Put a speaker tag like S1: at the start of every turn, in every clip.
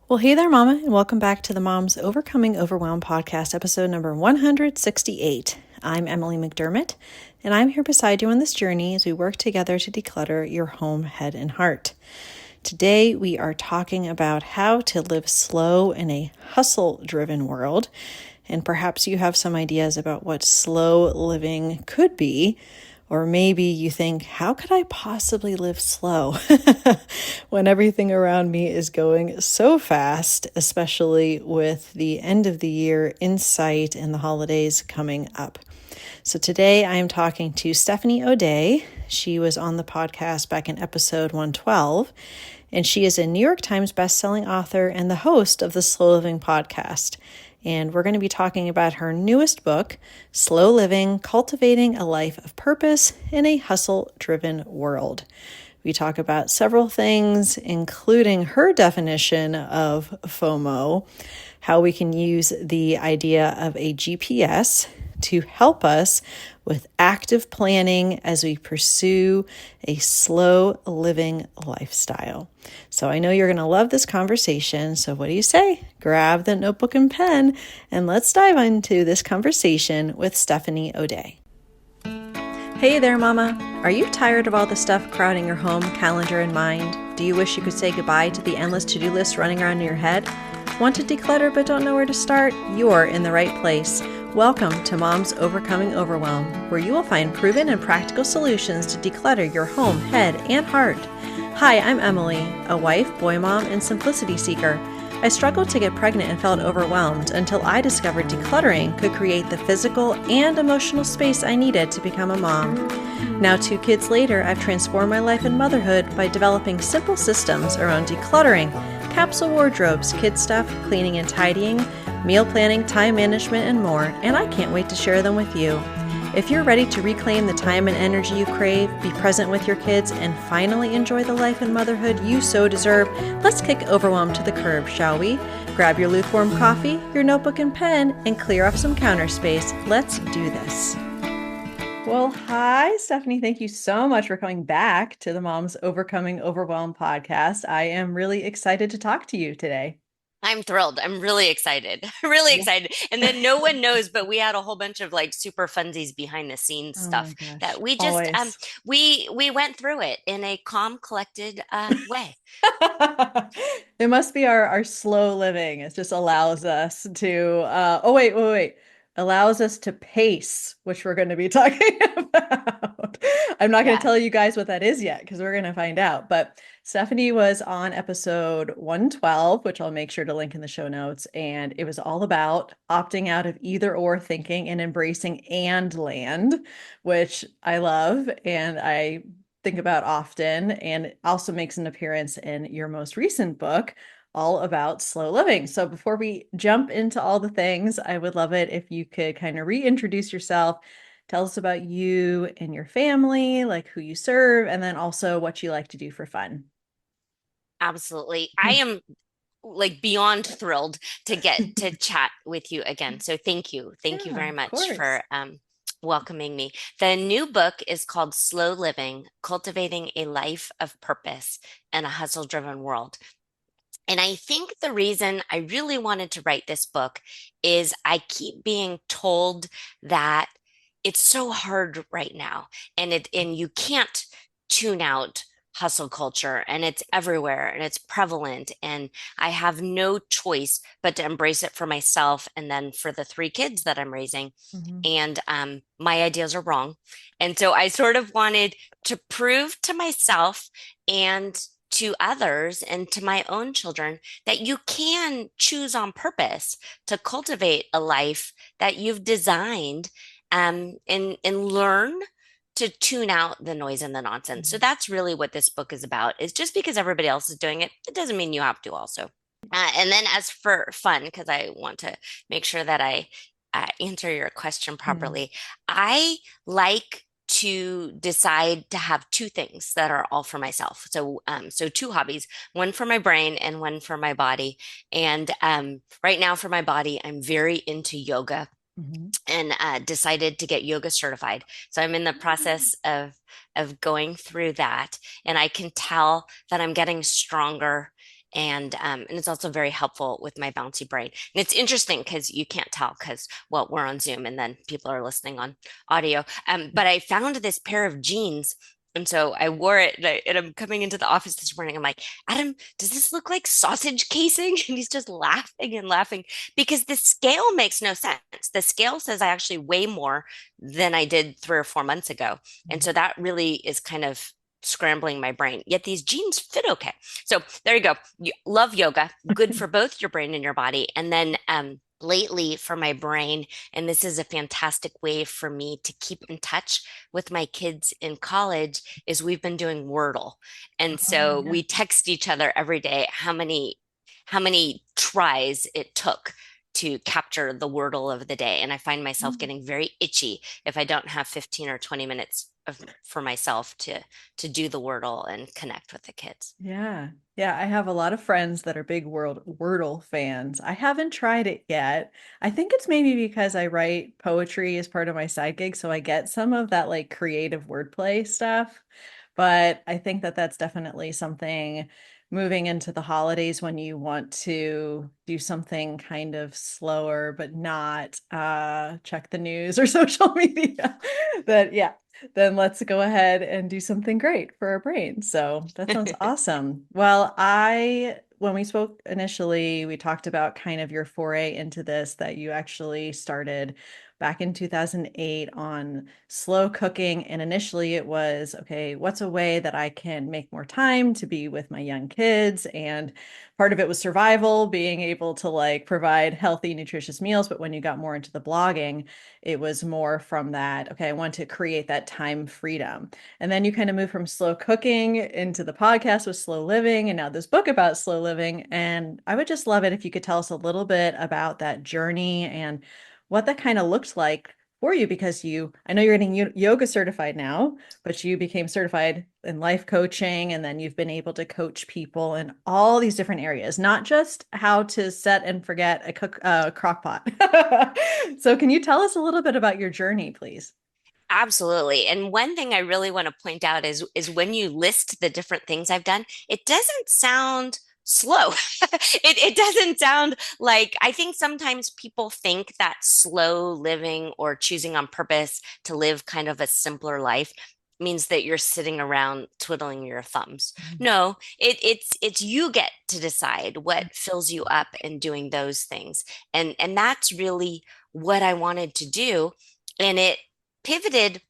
S1: Well, hey there, Mama, and welcome back to the Mom's Overcoming Overwhelm podcast, episode number 168. I'm Emily McDermott, and I'm here beside you on this journey as we work together to declutter your home, head, and heart. Today, we are talking about how to live slow in a hustle-driven world, and perhaps you have some ideas about what slow living could be. Or maybe you think, how could I possibly live slow when everything around me is going so fast, especially with the end of the year in sight and the holidays coming up? So today I am talking to Stephani O'Day. She was on the podcast back in episode 112, and she is a New York Times bestselling author and the host of the Slow Living podcast. And we're going to be talking about her newest book, Slow Living, Cultivating a Life of Purpose in a Hustle-Driven World. We talk about several things, including her definition of FOMO, how we can use the idea of a GPS to help us with active planning as we pursue a slow living lifestyle. So I know you're going to love this conversation. So what do you say? Grab the notebook and pen and let's dive into this conversation with Stephani O'Day. Hey there, Mama. Are you tired of all the stuff crowding your home, calendar, and mind? Do you wish you could say goodbye to the endless to-do list running around in your head? Want to declutter but don't know where to start? You're in the right place. Welcome to Mom's Overcoming Overwhelm, where you will find proven and practical solutions to declutter your home, head, and heart. Hi, I'm Emily, a wife, boy mom, and simplicity seeker. I struggled to get pregnant and felt overwhelmed until I discovered decluttering could create the physical and emotional space I needed to become a mom. Now, 2 kids later, I've transformed my life and motherhood by developing simple systems around decluttering, capsule wardrobes, kid stuff, cleaning and tidying, meal planning, time management, and more, and I can't wait to share them with you. If you're ready to reclaim the time and energy you crave, be present with your kids, and finally enjoy the life and motherhood you so deserve, let's kick overwhelm to the curb, shall we? Grab your lukewarm coffee, your notebook and pen, and clear up some counter space. Let's do this. Well, hi, Stephani. Thank you so much for coming back to the Mom's Overcoming Overwhelm podcast. I am really excited to talk to you today.
S2: I'm thrilled. I'm really excited. Really
S1: Yeah.
S2: excited. And then no one knows, but we had a whole bunch of like super funsies behind the scenes
S1: Oh my
S2: stuff
S1: gosh,
S2: that we just
S1: always.
S2: we went through it in a calm, collected way.
S1: It must be our slow living. It just allows us to, wait. Allows us to pace, which we're going to be talking about. I'm not going to
S2: Yeah.
S1: tell you guys what that is yet because we're going to find out. But Stephani was on episode 112, which I'll make sure to link in the show notes. And it was all about opting out of either or thinking and embracing and land, which I love. And I think about often, and it also makes an appearance in your most recent book, all about slow living. So before we jump into all the things, I would love it if you could kind of reintroduce yourself, tell us about you and your family, like who you serve, and then also what you like to do for fun.
S2: Absolutely. I am like beyond thrilled to get to chat with you again. So thank you. Thank you
S1: Yeah,
S2: very
S1: of
S2: much
S1: course.
S2: for welcoming me. The new book is called Slow Living, Cultivating a Life of Purpose in a Hustle-Driven World. And I think the reason I really wanted to write this book is I keep being told that it's so hard right now and you can't tune out hustle culture and it's everywhere and it's prevalent and I have no choice but to embrace it for myself and then for the 3 kids that I'm raising.
S1: Mhm.
S2: And my ideas are wrong. And so I sort of wanted to prove to myself and to others and to my own children that you can choose on purpose to cultivate a life that you've designed and learn to tune out the noise and the nonsense. So that's really what this book is about. Is just because everybody else is doing it, it doesn't mean you have to also. And then as for fun, because I want to make sure that I answer your question
S1: Yeah.
S2: properly, I like to decide to have 2 things that are all for myself. So 2 hobbies, one for my brain and one for my body. And right now for my body, I'm very into yoga
S1: Mhm.
S2: and decided to get yoga certified. So I'm in the process of going through that, and I can tell that I'm getting stronger And it's also very helpful with my bouncy brain. And it's interesting because you can't tell because, well, we're on Zoom and then people are listening on audio. But I found this pair of jeans. And so I wore it and I'm coming into the office this morning. I'm like, Adam, does this look like sausage casing? And he's just laughing and laughing because the scale makes no sense. The scale says I actually weigh more than I did 3 or 4 months ago. And so that really is kind of scrambling my brain. Yet these jeans fit okay. So there you go. You love yoga, good for both your brain and your body. And then lately for my brain, and this is a fantastic way for me to keep in touch with my kids in college, is we've been doing Wordle. And
S1: Oh,
S2: so
S1: yeah.
S2: we text each other every day how many tries it took to capture the Wordle of the day. And I find myself getting very itchy if I don't have 15 or 20 minutes for myself to do the Wordle and connect with the kids.
S1: Yeah. Yeah, I have a lot of friends that are big Wordle fans. I haven't tried it yet. I think it's maybe because I write poetry as part of my side gig, so I get some of that like creative wordplay stuff. But I think that that's definitely something moving into the holidays when you want to do something kind of slower, but not check the news or social media. That yeah, then let's go ahead and do something great for our brain. So that sounds awesome. Well, when we spoke initially, we talked about kind of your foray into this that you actually started back in 2008 on slow cooking. And initially it was, okay, what's a way that I can make more time to be with my young kids? And part of it was survival, being able to like provide healthy, nutritious meals. But when you got more into the blogging, it was more from that, okay, I want to create that time freedom. And then you kind of move from slow cooking into the podcast with slow living and now this book about slow living. And I would just love it if you could tell us a little bit about that journey and what that kind of looked like for you because I know you're getting yoga certified now, but you became certified in life coaching and then you've been able to coach people in all these different areas, not just how to set and forget a crock pot. So can you tell us a little bit about your journey, please?
S2: Absolutely. And one thing I really want to point out is when you list the different things I've done, it doesn't sound slow. It doesn't sound like I think sometimes people think that slow living or choosing on purpose to live kind of a simpler life means that you're sitting around twiddling your thumbs. No, it's you get to decide what fills you up in doing those things. And that's really what I wanted to do. And it pivoted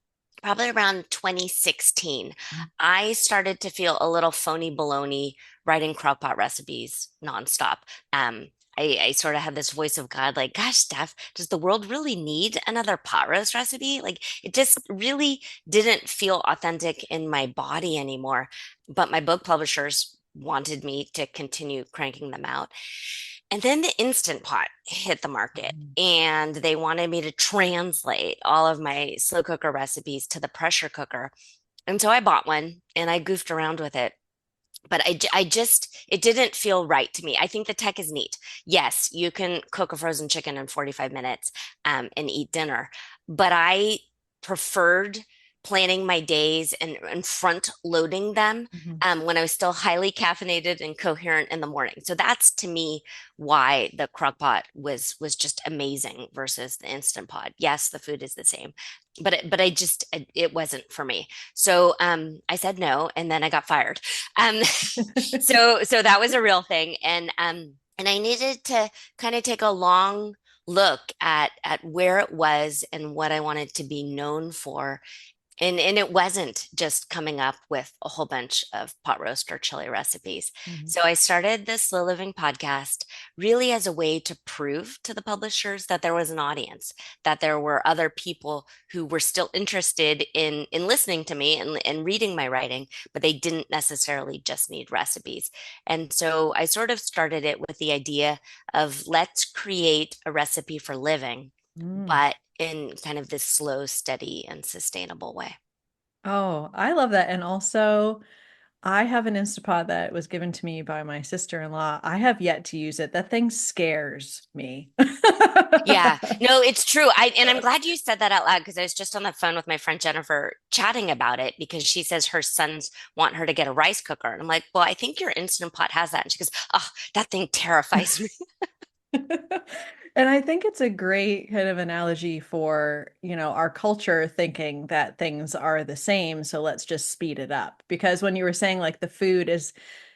S2: probably around 2016. I started to feel a little phony baloney writing crockpot recipes nonstop. I sort of had this voice of God, like, gosh, Steph, does the world really need another pot roast recipe? Like, it just really didn't feel authentic in my body anymore. But my book publishers wanted me to continue cranking them out. And then the Instant Pot hit the market, and they wanted me to translate all of my slow cooker recipes to the pressure cooker. And so I bought one and I goofed around with it. But I just, it didn't feel right to me. I think the tech is neat. Yes, you can cook a frozen chicken in 45 minutes and eat dinner. But I preferred planning my days and front loading them
S1: Mhm.
S2: when I was still highly caffeinated and coherent in the morning. So that's to me why the crock pot was just amazing versus the Instant Pot. Yes, the food is the same, but I just it wasn't for me. So I said no, and then I got fired. Um, so that was a real thing, and I needed to kind of take a long look at where it was and what I wanted to be known for, and it wasn't just coming up with a whole bunch of pot roast or chili recipes.
S1: Mhm.
S2: So I started the Slow Living podcast really as a way to prove to the publishers that there was an audience, that there were other people who were still interested in listening to me and reading my writing, but they didn't necessarily just need recipes. And so I sort of started it with the idea of let's create a recipe for living,
S1: Mm.
S2: but in kind of this slow, steady, and sustainable way.
S1: Oh, I love that. And also, I have an Instapot that was given to me by my sister-in-law. I have yet to use it. That thing scares me.
S2: Yeah, no, it's true. And I'm glad you said that out loud because I was just on the phone with my friend Jennifer chatting about it because she says her sons want her to get a rice cooker. And I'm like, well, I think your Instant Pot has that. And she goes, oh, that thing terrifies me.
S1: And I think it's a great kind of analogy for, our culture thinking that things are the same, so let's just speed it up. Because when you were saying like the food is,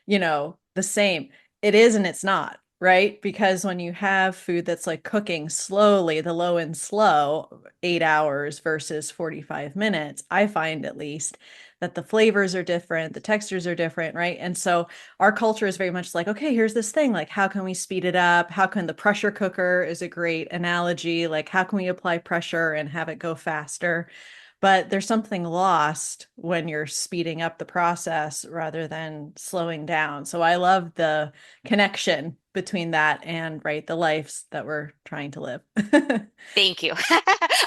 S1: the same, it is and it's not, right? Because when you have food that's like cooking slowly, the low and slow, 8 hours versus 45 minutes, I find at least that the flavors are different, the textures are different, right? And so our culture is very much like, okay, here's this thing. Like, how can we speed it up? How can the pressure cooker is a great analogy. Like, how can we apply pressure and have it go faster? But there's something lost when you're speeding up the process rather than slowing down. So I love the connection between that and, right, the lives that we're trying to live.
S2: Thank you.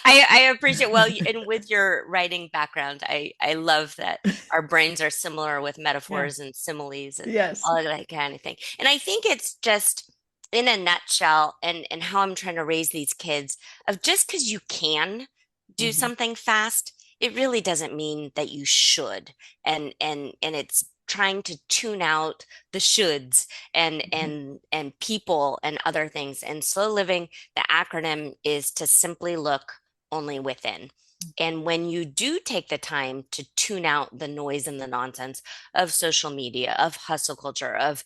S2: I appreciate, well, and with your writing background, I love that our brains are similar with
S1: Yeah.
S2: metaphors and similes and
S1: Yes.
S2: all of that kind of thing. And I think it's just in a nutshell and how I'm trying to raise these kids of just because you can do
S1: Mhm.
S2: something fast, it really doesn't mean that you should. And it's trying to tune out the shoulds and
S1: Mhm.
S2: and people and other things. And slow living, the acronym is to simply look only within. And when you do take the time to tune out the noise and the nonsense of social media, of hustle culture, of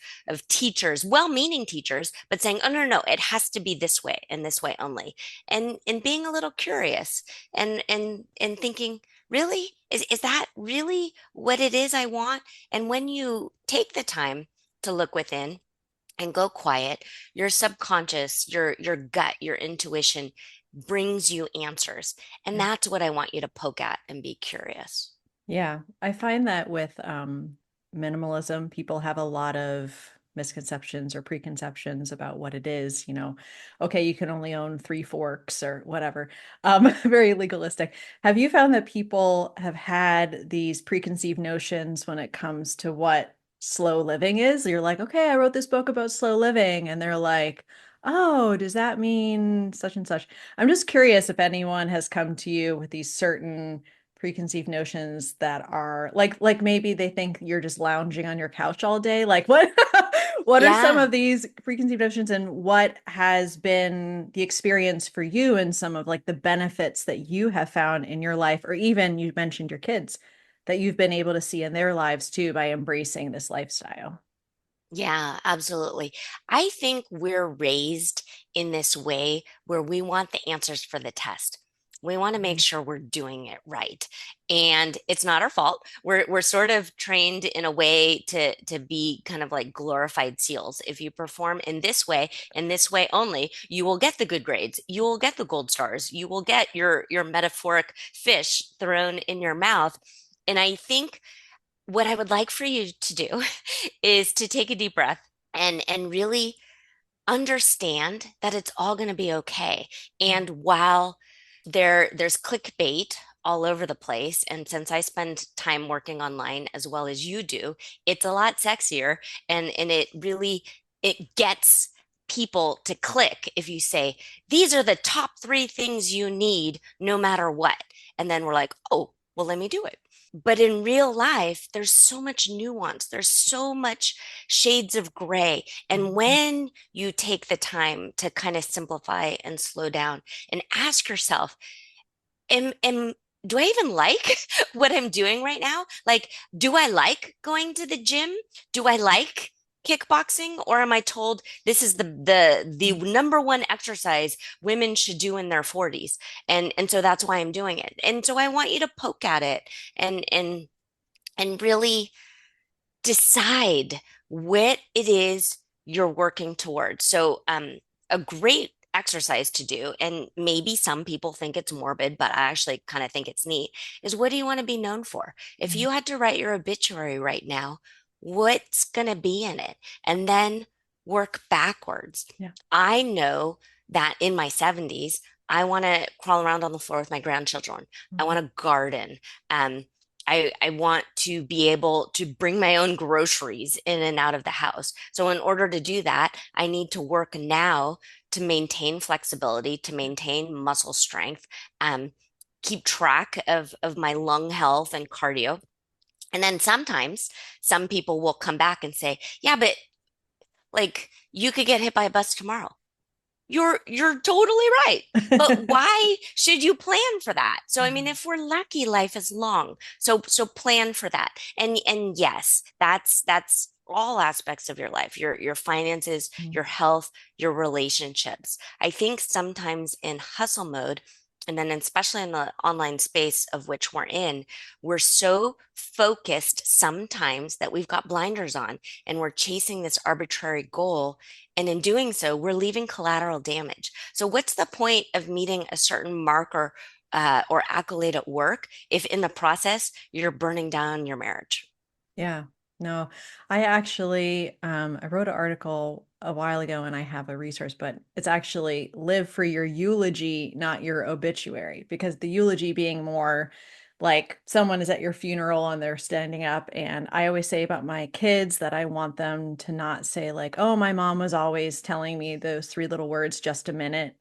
S2: teachers, well-meaning teachers, but saying, "Oh, no, no, it has to be this way and this way only," and being a little curious and thinking, really, is that really what it is I want? And when you take the time to look within and go quiet, your subconscious, your gut, your intuition brings you answers. And
S1: Yeah.
S2: that's what I want you to poke at and be curious.
S1: Yeah, I find that with minimalism, people have a lot of misconceptions or preconceptions about what it is. Okay, you can only own three forks or whatever. Very legalistic. Have you found that people have had these preconceived notions when it comes to what slow living is? You're like, okay, I wrote this book about slow living, and they're like, oh, does that mean such and such? I'm just curious if anyone has come to you with these certain preconceived notions that are like maybe they think you're just lounging on your couch all day. Like what what are some
S2: Yeah.
S1: of these preconceived notions and what has been the experience for you and some of like the benefits that you have found in your life, or even you mentioned your kids that you've been able to see in their lives too by embracing this lifestyle?
S2: Yeah, absolutely. I think we're raised in this way where we want the answers for the test. We want to make
S1: Mhm.
S2: sure we're doing it right. And it's not our fault. We're sort of trained in a way to be kind of like glorified seals. If you perform in this way only, you will get the good grades. You will get the gold stars. You will get your metaphoric fish thrown in your mouth. And I think what I would like for you to do is to take a deep breath and really understand that it's all going to be okay. And while there's clickbait all over the place, and since I spend time working online as well as you do, it's a lot sexier and it really it gets people to click if you say these are the top 3 things you need no matter what. And then we're like, oh, well, let me do it. But in real life, there's so much nuance. There's so much shades of gray. And
S1: Mhm.
S2: when you take the time to kind of simplify and slow down and ask yourself, am do I even like what I'm doing right now? Like, do I like going to the gym? Do I like kickboxing? Or am I told this is the number one exercise women should do in their 40s? And so that's why I'm doing it. And so I want you to poke at it and and really decide what it is you're working towards. So, a great exercise to do, and maybe some people think it's morbid, but I actually kind of think it's neat, is what do you want to be known for? If
S1: Mhm.
S2: you had to write your obituary right now, what's going to be in it? And then work backwards.
S1: Yeah.
S2: I know that in my 70s, I want to crawl around on the floor with my grandchildren. I
S1: Mhm.
S2: want to garden. Um, I want to be able to bring my own groceries in and out of the house. So in order to do that, I need to work now to maintain flexibility, to maintain muscle strength, um, keep track of my lung health and cardio. And then sometimes some people will come back and say, yeah, but like you could get hit by a bus tomorrow. You're totally right. But why should you plan for that? So I mean,
S1: Mhm.
S2: if we're lucky, life is long. So plan for that. And yes, that's all aspects of your life, your finances, your health, your relationships. I think sometimes in hustle mode, and then especially in the online space of which we're in, we're so focused sometimes that we've got blinders on and we're chasing this arbitrary goal, and in doing so, we're leaving collateral damage. So, what's the point of meeting a certain marker or accolade at work if in the process you're burning down your marriage?
S1: Yeah, no, I actually, I wrote an article a while ago and I have a resource, but it's actually live for your eulogy, not your obituary, because the eulogy being more like someone is at your funeral and they're standing up. And I always say about my kids that I want them to not say, like, oh, my mom was always telling me those three little words, just a minute,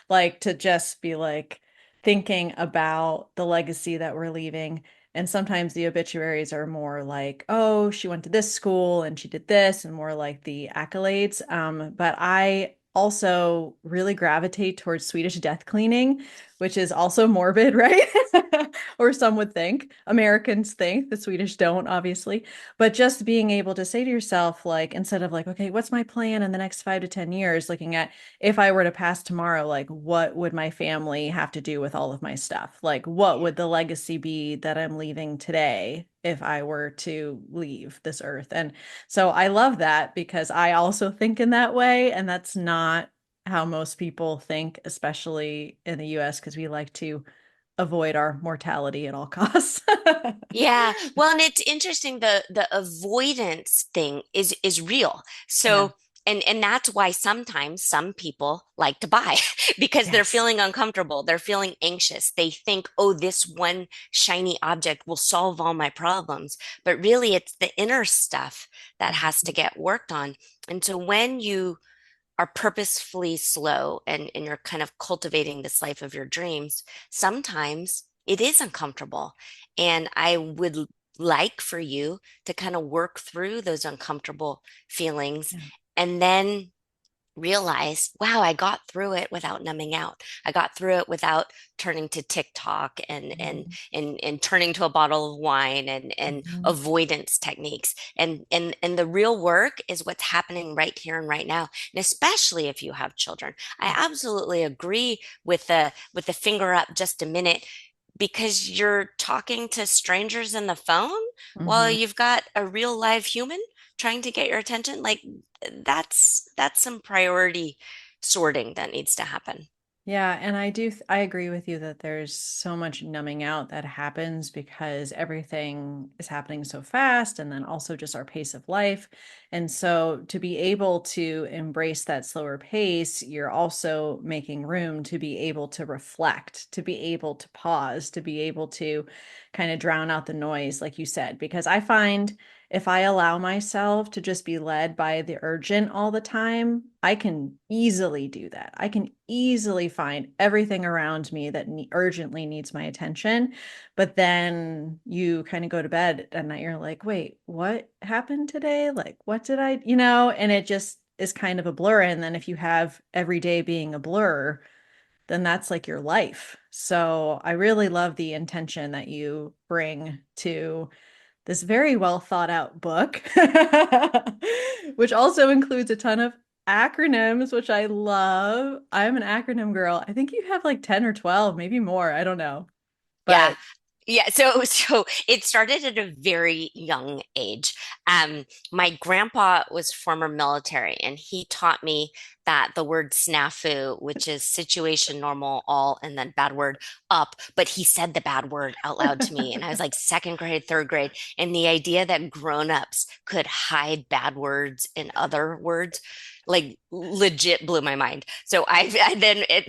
S1: like to just be like thinking about the legacy that we're leaving. And sometimes the obituaries are more like, oh, she went to this school and she did this, and more like the accolades. But I also really gravitate towards Swedish death cleaning, which is also morbid, right? Or some would think. Americans think, the Swedish don't, obviously. But just being able to say to yourself, like, instead of like, okay, what's my plan in the next 5 to 10 years, looking at if I were to pass tomorrow, like what would my family have to do with all of my stuff? Like what would the legacy be that I'm leaving today if I were to leave this earth? And so I love that because I also think in that way, and that's not how most people think, especially in the US, because we like to avoid our mortality at all costs.
S2: Yeah. Well, and it's interesting, the avoidance thing is real.
S1: Yeah.
S2: So and that's why sometimes some people like to buy because they're
S1: Yes.
S2: feeling uncomfortable. They're feeling anxious. They think, oh, this one shiny object will solve all my problems. But really, it's the inner stuff that has to
S1: Mhm.
S2: get worked on. And so when you are purposefully slow and you're kind of cultivating this life of your dreams, sometimes it is uncomfortable. And I would like for you to kind of work through those uncomfortable feelings
S1: Yeah.
S2: and then realize, wow, I got through it without numbing out. I got through it without turning to TikTok
S1: Mhm.
S2: and turning to a bottle of wine and
S1: Mhm.
S2: avoidance techniques. And the real work is what's happening right here and right now. And especially if you have children. I
S1: Yeah.
S2: absolutely agree with the finger up just a minute because you're talking to strangers in the phone while
S1: Mhm.
S2: you've got a real live human trying to get your attention. Like that's some priority sorting that needs to happen.
S1: Yeah, and I agree with you that there's so much numbing out that happens because everything is happening so fast and then also just our pace of life. And so to be able to embrace that slower pace, you're also making room to be able to reflect, to be able to pause, to be able to kind of drown out the noise, like you said, because I find if I allow myself to just be led by the urgent all the time, I can easily do that. I can easily find everything around me that urgently needs my attention. But then you kind of go to bed at night, you're like, wait, what happened today? Like, what did and it just is kind of a blur. And then if you have every day being a blur, then that's like your life. So I really love the intention that you bring to this very well thought out book, which also includes a ton of acronyms, which I love. I'm an acronym girl. I think you have like 10 or 12, maybe more. I don't know.
S2: Yeah.
S1: But
S2: Yeah, so it started at a very young age. My grandpa was former military, and he taught me that the word snafu, which is situation, normal, all, and then bad word up, but he said the bad word out loud to me, and I was like second grade, third grade, and the idea that grown-ups could hide bad words in other words, like legit blew my mind. So I then it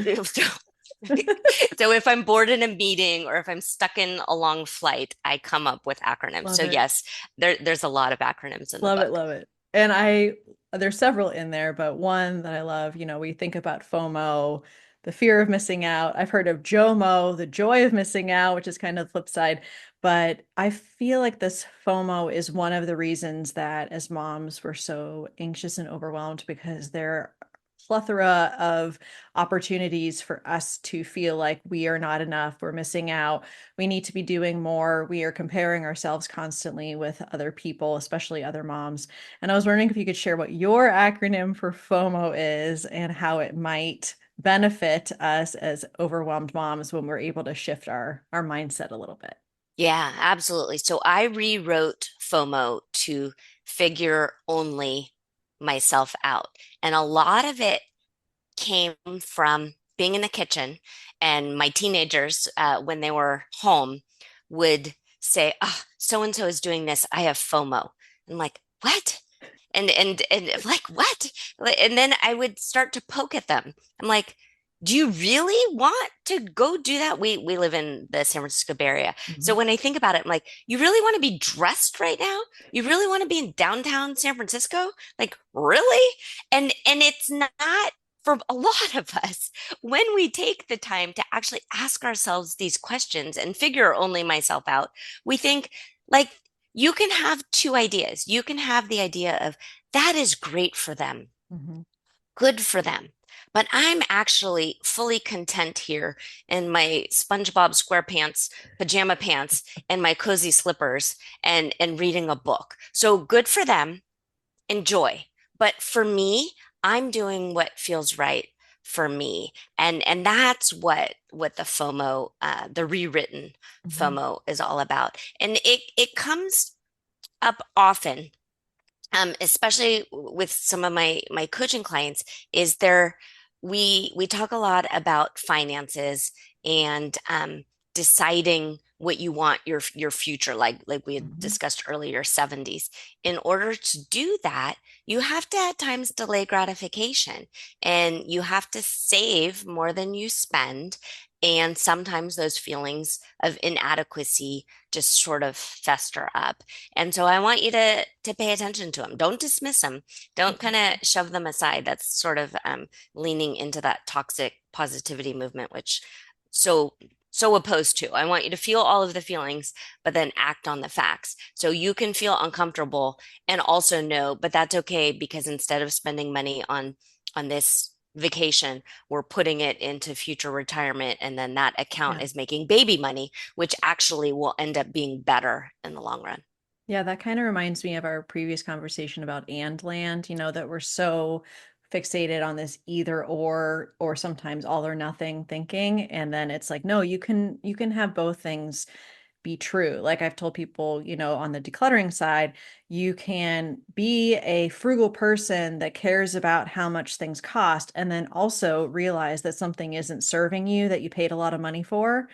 S2: So if I'm bored in a meeting or if I'm stuck in a long flight, I come up with acronyms.
S1: Love
S2: So
S1: it.
S2: yes, there's a lot of acronyms in the
S1: Love it,
S2: book.
S1: love it. And there's several in there, but one that I love, we think about FOMO, the fear of missing out. I've heard of JOMO, the joy of missing out, which is kind of the flip side. But I feel like this FOMO is one of the reasons that as moms, we're so anxious and overwhelmed because there plethora of opportunities for us to feel like we are not enough, we're missing out, we need to be doing more, we are comparing ourselves constantly with other people, especially other moms. And I was wondering if you could share what your acronym for FOMO is and how it might benefit us as overwhelmed moms when we're able to shift our mindset a little bit.
S2: Yeah, absolutely. So I rewrote FOMO to figure only myself out. And a lot of it came from being in the kitchen, and my teenagers, when they were home, would say, "Oh, so and so is doing this. I have FOMO." I'm like, "What?" And like, "What?" And then I would start to poke at them. I'm like, "Do you really want to go do that?" We live in the San Francisco Bay Area, so
S1: Mhm.
S2: when I think about it, I'm like, "You really want to be dressed right now? You really want to be in downtown San Francisco? Like, really?" And it's not for a lot of us, when we take the time to actually ask ourselves these questions and figure only myself out, we think like you can have two ideas. You can have the idea of that is great for them,
S1: Mhm.
S2: good for them. But I'm actually fully content here in my SpongeBob SquarePants pajama pants and my cozy slippers and reading a book. So good for them, enjoy. But for me, I'm doing what feels right for me. And that's what the FOMO, the rewritten
S1: Mhm.
S2: FOMO is all about. And it comes up often, especially with some of my coaching clients, is there we talk a lot about finances and deciding what you want your future, like we had
S1: Mhm.
S2: discussed earlier, 70s. In order to do that, you have to at times delay gratification, and you have to save more than you spend. And sometimes those feelings of inadequacy just sort of fester up. And so I want you to pay attention to them. Don't dismiss them. Don't kind of shove them aside. That's sort of leaning into that toxic positivity movement, which so so opposed to. I want you to feel all of the feelings, but then act on the facts. So you can feel uncomfortable and also know, but that's okay, because instead of spending money on this vacation, we're putting it into future retirement, and then that account
S1: Yeah.
S2: is making baby money, which actually will end up being better in the long run.
S1: Yeah, that kind of reminds me of our previous conversation about and land, that we're so fixated on this either or sometimes all or nothing thinking. And then it's like, no, you can have both things be true. Like I've told people, on the decluttering side, you can be a frugal person that cares about how much things cost and then also realize that something isn't serving you that you paid a lot of money for,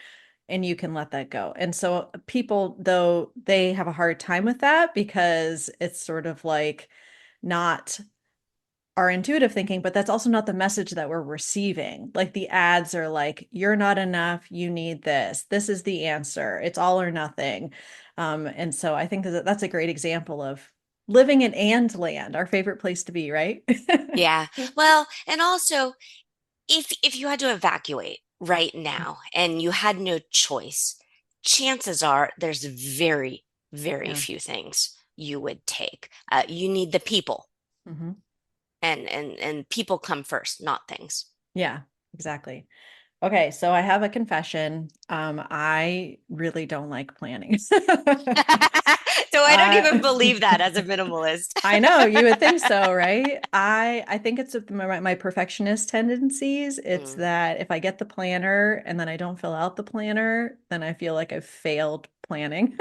S1: and you can let that go. And so people, though, they have a hard time with that because it's sort of like not our intuitive thinking, but that's also not the message that we're receiving. Like the ads are like, you're not enough, you need this. This is the answer. It's all or nothing. And so I think that that's a great example of living in and land, our favorite place to be, right?
S2: Yeah. Well, and also, if you had to evacuate right now and you had no choice, chances are there's very, very
S1: Yeah.
S2: few things you would take. You need the people,
S1: Hmm.
S2: and people come first, not things.
S1: Yeah, exactly. Okay, so I have a confession. I really don't like planning.
S2: So I don't even
S1: I
S2: believe that as a minimalist.
S1: I know you would think so, right? I think it's my perfectionist tendencies. It's
S2: Mm.
S1: that if I get the planner and then I don't fill out the planner, then I feel like I've failed planning.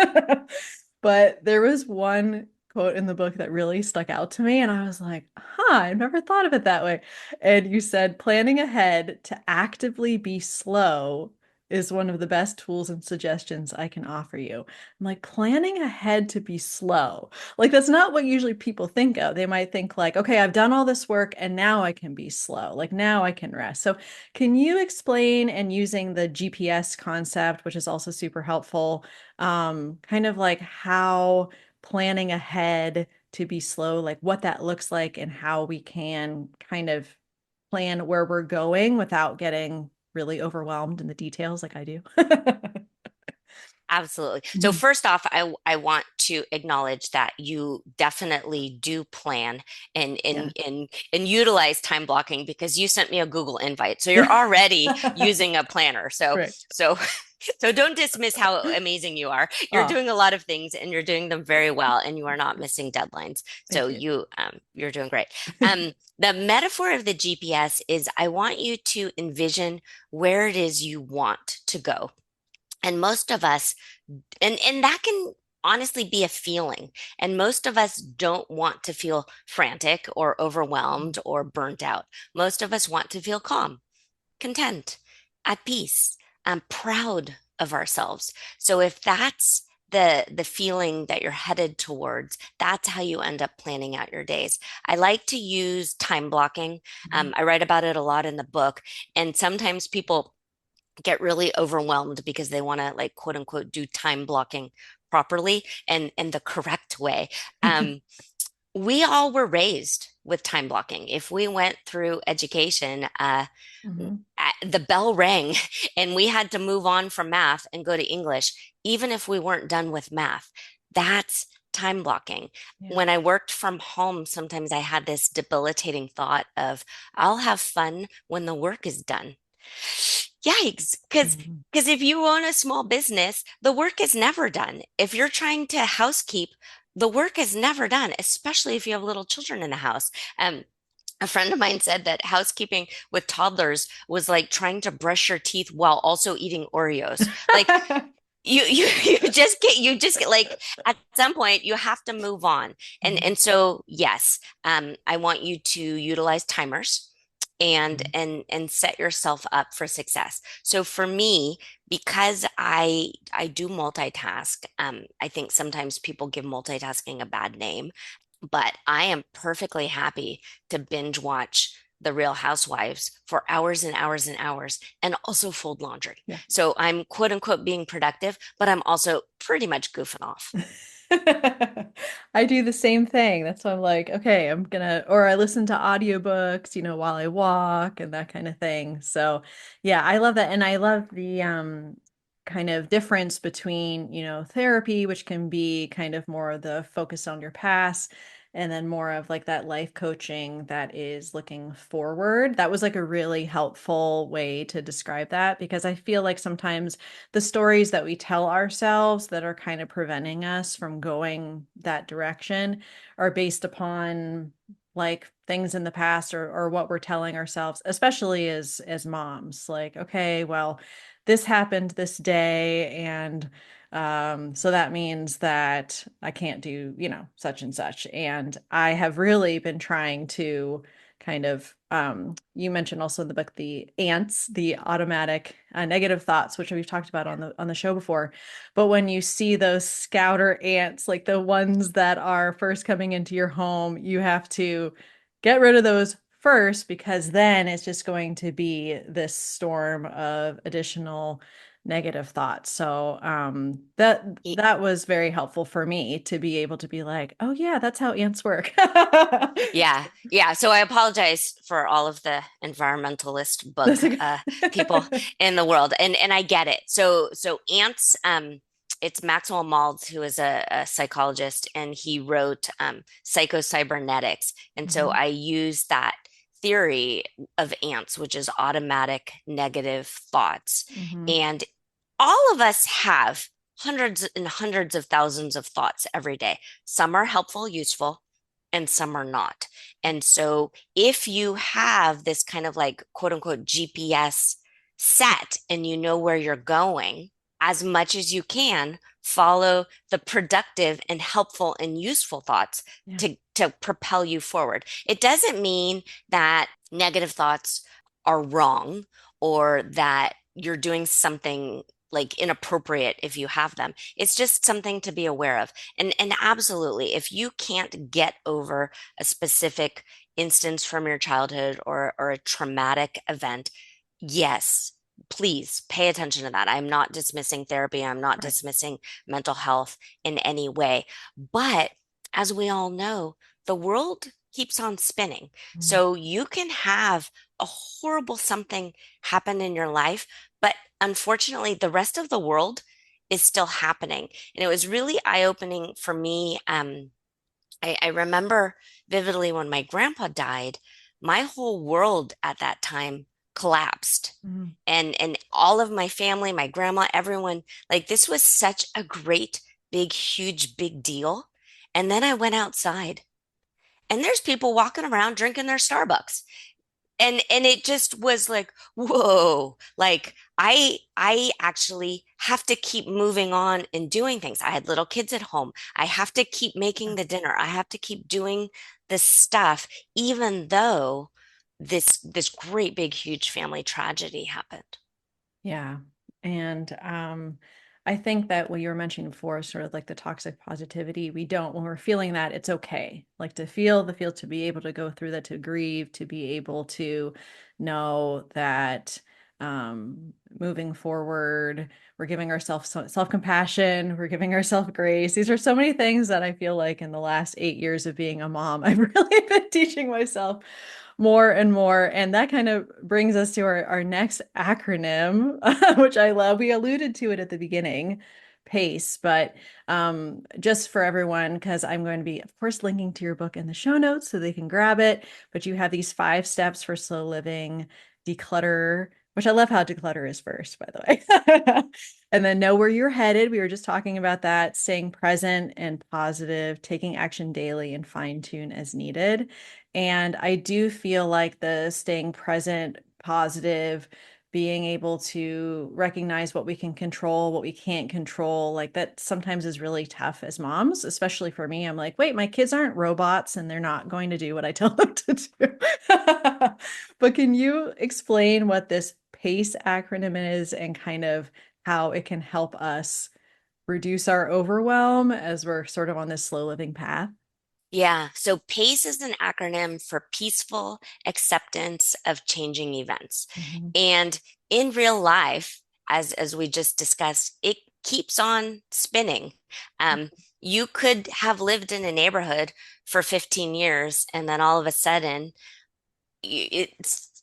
S1: But there was one quote in the book that really stuck out to me, and I was like, huh, I've never thought of it that way. And you said planning ahead to actively be slow is one of the best tools and suggestions I can offer you. I'm like, planning ahead to be slow. Like, that's not what usually people think of. They might think, like, okay, I've done all this work and now I can be slow. Like, now I can rest. So, can you explain, and using the GPS concept, which is also super helpful, kind of like how planning ahead to be slow, like what that looks like and how we can kind of plan where we're going without getting really overwhelmed in the details like I do.
S2: Absolutely. So
S1: Mhm.
S2: first off, I want to acknowledge that you definitely do plan
S1: Yeah.
S2: and utilize time blocking because you sent me a Google invite. So you're already using a planner. So
S1: Correct.
S2: so so don't dismiss how amazing you are. You're
S1: Oh,
S2: doing a lot of things and you're doing them very well and you are not missing deadlines. So
S1: thank you.
S2: you're doing great. The metaphor of the GPS is I want you to envision where it is you want to go. And most of us, and that can honestly be a feeling. And most of us don't want to feel frantic or overwhelmed or burnt out. Most of us want to feel calm, content, at peace, proud of ourselves. So if that's the feeling that you're headed towards, that's how you end up planning out your days. I like to use time blocking.
S1: Mhm.
S2: I write about it a lot in the book, and sometimes people get really overwhelmed because they want to, like, quote unquote, do time blocking properly and the correct way. We all were raised with time blocking. If we went through education,
S1: Mhm.
S2: the bell rang and we had to move on from math and go to English, even if we weren't done with math. That's time blocking.
S1: Yeah.
S2: When I worked from home, sometimes I had this debilitating thought of, I'll have fun when the work is done. Yikes.
S1: Mhm.
S2: Because if you own a small business, the work is never done. If you're trying to housekeep, the work is never done, especially if you have little children in the house. A friend of mine said that housekeeping with toddlers was like trying to brush your teeth while also eating Oreos. Like you just get, like, at some point you have to move on.
S1: Mhm.
S2: And so yes, I want you to utilize timers and set yourself up for success. So for me, because I do multitask, I think sometimes people give multitasking a bad name, but I am perfectly happy to binge watch The Real Housewives for hours and hours and hours and also fold laundry.
S1: Yeah.
S2: So I'm quote unquote being productive, but I'm also pretty much goofing off.
S1: I do the same thing. That's why I'm like, okay, I'm gonna, or I listen to audiobooks, while I walk and that kind of thing. So, yeah, I love that. And I love the kind of difference between, therapy, which can be kind of more the focus on your past, and then more of like that life coaching that is looking forward. That was like a really helpful way to describe that, because I feel like sometimes the stories that we tell ourselves that are kind of preventing us from going that direction are based upon like things in the past, or what we're telling ourselves, especially as moms, like, okay, well, this happened this day, and so that means that I can't do, such and such. And I have really been trying to kind of, you mentioned also in the book the ants, the automatic negative thoughts, which we've talked about on the show before. But when you see those scouter ants, like the ones that are first coming into your home, you have to get rid of those first, because then it's just going to be this storm of additional negative thoughts. So that was very helpful for me to be able to be like, oh yeah, that's how ants work.
S2: Yeah, yeah. So I apologize for all of the environmentalist
S1: That's
S2: book
S1: like
S2: people in the world, and I get it. So ants, it's Maxwell Maltz, who is a psychologist, and he wrote Psycho-Cybernetics, and so
S1: Mhm.
S2: I use that theory of ants, which is automatic negative thoughts,
S1: Mhm.
S2: and all of us have hundreds and hundreds of thousands of thoughts every day. Some are helpful, useful, and some are not. And so if you have this kind of, like, quote unquote GPS set and you know where you're going, as much as you can, follow the productive and helpful and useful thoughts
S1: Yeah.
S2: to propel you forward. It doesn't mean that negative thoughts are wrong or that you're doing something like inappropriate if you have them. It's just something to be aware of. And absolutely, if you can't get over a specific instance from your childhood or a traumatic event, yes, please pay attention to that. I'm not dismissing therapy. I'm not
S1: Right.
S2: dismissing mental health in any way. But as we all know, the world keeps on spinning.
S1: Mhm.
S2: So you can have a horrible something happen in your life, but unfortunately, the rest of the world is still happening. And it was really eye-opening for me. I remember vividly when my grandpa died, my whole world at that time collapsed.
S1: Mhm.
S2: And all of my family, my grandma, everyone, like this was such a great, big, huge, big deal. And then I went outside and there's people walking around drinking their Starbucks, and it just was like, whoa, like I actually have to keep moving on and doing things. I had little kids at home. I have to keep making the dinner. I have to keep doing this stuff even though this great big huge family tragedy happened.
S1: Yeah. And I think that what you were mentioning before, sort of like the toxic positivity, we don't, when we're feeling that, it's okay. Like to feel the feel, to be able to go through that, to grieve, to be able to know that moving forward, we're giving ourselves self-compassion, we're giving ourselves grace. These are so many things that I feel like in the last 8 years of being a mom, I've really been teaching myself more and more. And that kind of brings us to our next acronym, which I love. We alluded to it at the beginning, PACE, but just for everyone, because I'm going to be, of course, linking to your book in the show notes so they can grab it. But you have these 5 steps for slow living, declutter, which I love how declutter is first, by the way. And then know where you're headed. We were just talking about that, staying present and positive, taking action daily, and fine tune as needed. And I do feel like the staying present, positive, being able to recognize what we can control, what we can't control, like that sometimes is really tough as moms, especially for me. I'm like, wait, my kids aren't robots and they're not going to do what I tell them to do. But can you explain what this PACE acronym is and kind of how it can help us reduce our overwhelm as we're sort of on this slow living path?
S2: Yeah, so PACE is an acronym for Peaceful Acceptance of Changing Events.
S1: Mhm.
S2: And in real life, as we just discussed, it keeps on spinning. You could have lived in a neighborhood for 15 years, and then all of a sudden,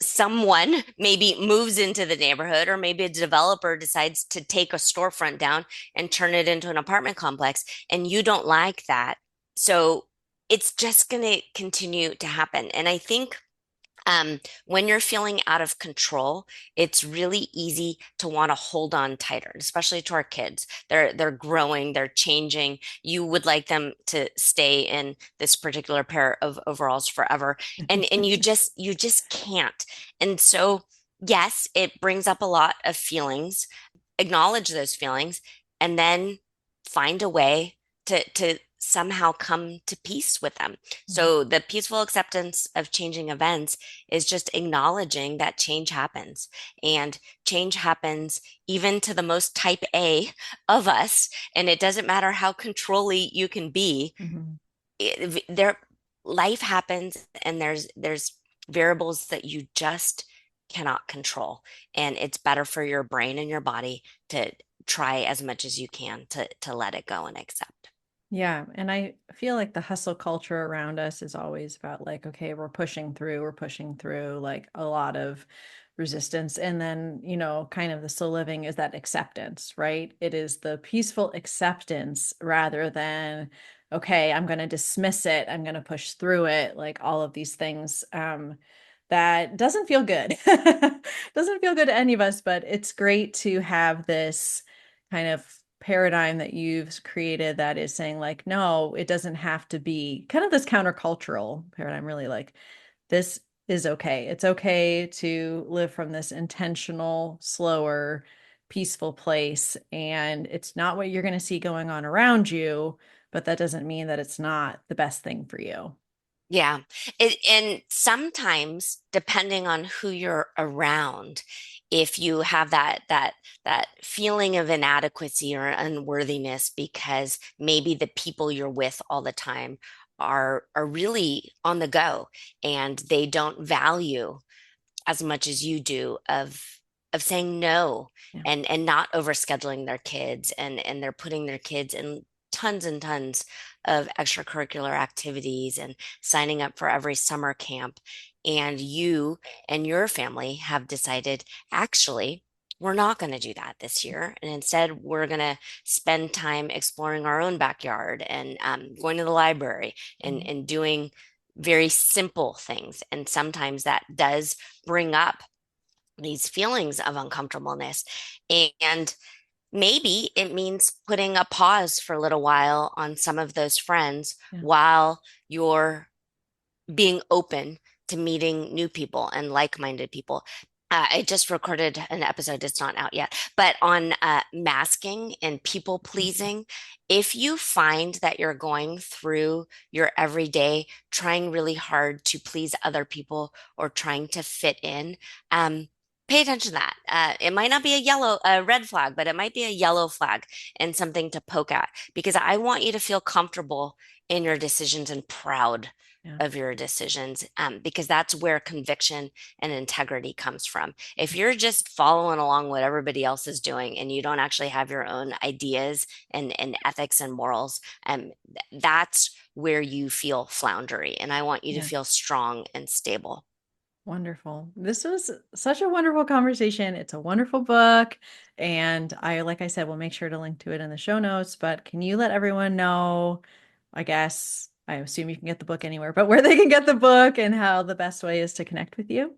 S2: someone maybe moves into the neighborhood, or maybe a developer decides to take a storefront down and turn it into an apartment complex, and you don't like that. So it's just going to continue to happen. And I think when you're feeling out of control, it's really easy to want to hold on tighter, especially to our kids. They're growing, they're changing. You would like them to stay in this particular pair of overalls forever, and you just can't. And so, yes, it brings up a lot of feelings. Acknowledge those feelings, and then find a way to somehow come to peace with them. So the peaceful acceptance of changing events is just acknowledging that change happens, and change happens even to the most type A of us. And it doesn't matter how controlly you can be.
S1: Mhm.
S2: There, life happens, and there's variables that you just cannot control. And it's better for your brain and your body to try as much as you can to let it go and accept.
S1: Yeah, and I feel like the hustle culture around us is always about like, okay, we're pushing through like a lot of resistance. And then, kind of the slow living is that acceptance, right? It is the peaceful acceptance rather than, okay, I'm going to dismiss it, I'm going to push through it, like all of these things. That doesn't feel good. Doesn't feel good to any of us, but it's great to have this kind of paradigm that you've created that is saying like, no, it doesn't have to be kind of this countercultural paradigm, really like this is okay. It's okay to live from this intentional, slower, peaceful place. And it's not what you're going to see going on around you, but that doesn't mean that it's not the best thing for you.
S2: Yeah. And sometimes, depending on who you're around, if you have that feeling of inadequacy or unworthiness because maybe the people you're with all the time are really on the go and they don't value as much as you do of saying no
S1: Yeah.
S2: and not overscheduling their kids and they're putting their kids in tons and tons of extracurricular activities and signing up for every summer camp and you and your family have decided actually we're not going to do that this year and instead we're going to spend time exploring our own backyard and going to the library
S1: Mhm.
S2: and doing very simple things and sometimes that does bring up these feelings of uncomfortableness. And maybe it means putting a pause for a little while on some of those friends
S1: Yeah.
S2: while you're being open to meeting new people and like-minded people. I just recorded an episode, it's not out yet, but on masking and people
S1: Mhm.
S2: pleasing. If you find that you're going through your everyday trying really hard to please other people or trying to fit in, pay attention to that. It might not be a red flag, but it might be a yellow flag and something to poke at because I want you to feel comfortable in your decisions and proud
S1: Yeah.
S2: of your decisions because that's where conviction and integrity comes from. If you're just following along what everybody else is doing and you don't actually have your own ideas and ethics and morals, that's where you feel floundery. And I want you to
S1: Yeah.
S2: feel strong and stable.
S1: Wonderful. This was such a wonderful conversation. It's a wonderful book. And like I said, we'll make sure to link to it in the show notes. But can you let everyone know, I guess, I assume you can get the book anywhere, but where they can get the book and how the best way is to connect with you?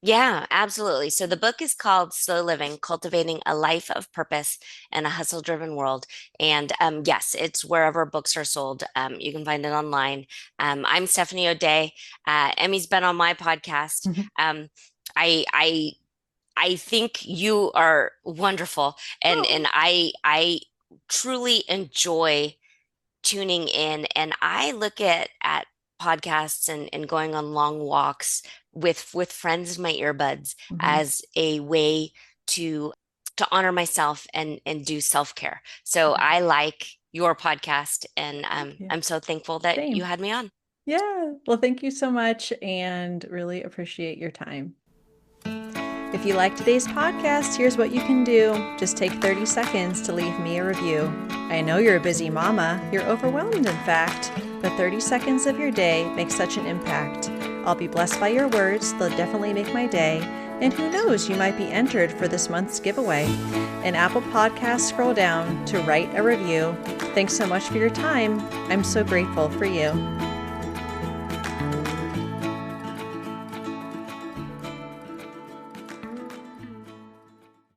S2: Yeah, absolutely. So the book is called Slow Living, Cultivating a Life of Purpose in a Hustle-Driven World. And yes, it's wherever books are sold. You can find it online. I'm Stephanie O'Day. Emmy's been on my podcast. Um, I I think you are wonderful,
S1: Oh,
S2: and I truly enjoy tuning in and I look at podcasts and going on long walks with friends in my earbuds
S1: mhm.
S2: as a way to to honor myself and do self-care. So
S1: Yeah.
S2: I like your podcast and
S1: Thank you.
S2: I'm so thankful that you
S1: Same.
S2: had me on.
S1: Yeah. Well, thank you so much and really appreciate your time. If you like today's podcast, here's what you can do. Just take 30 seconds to leave me a review. I know you're a busy mama, you're overwhelmed, in fact, but 30 seconds of your day makes such an impact. I'll be blessed by your words, they'll definitely make my day. And who knows, you might be entered for this month's giveaway. In Apple Podcasts, scroll down to write a review. Thanks so much for your time. I'm so grateful for you.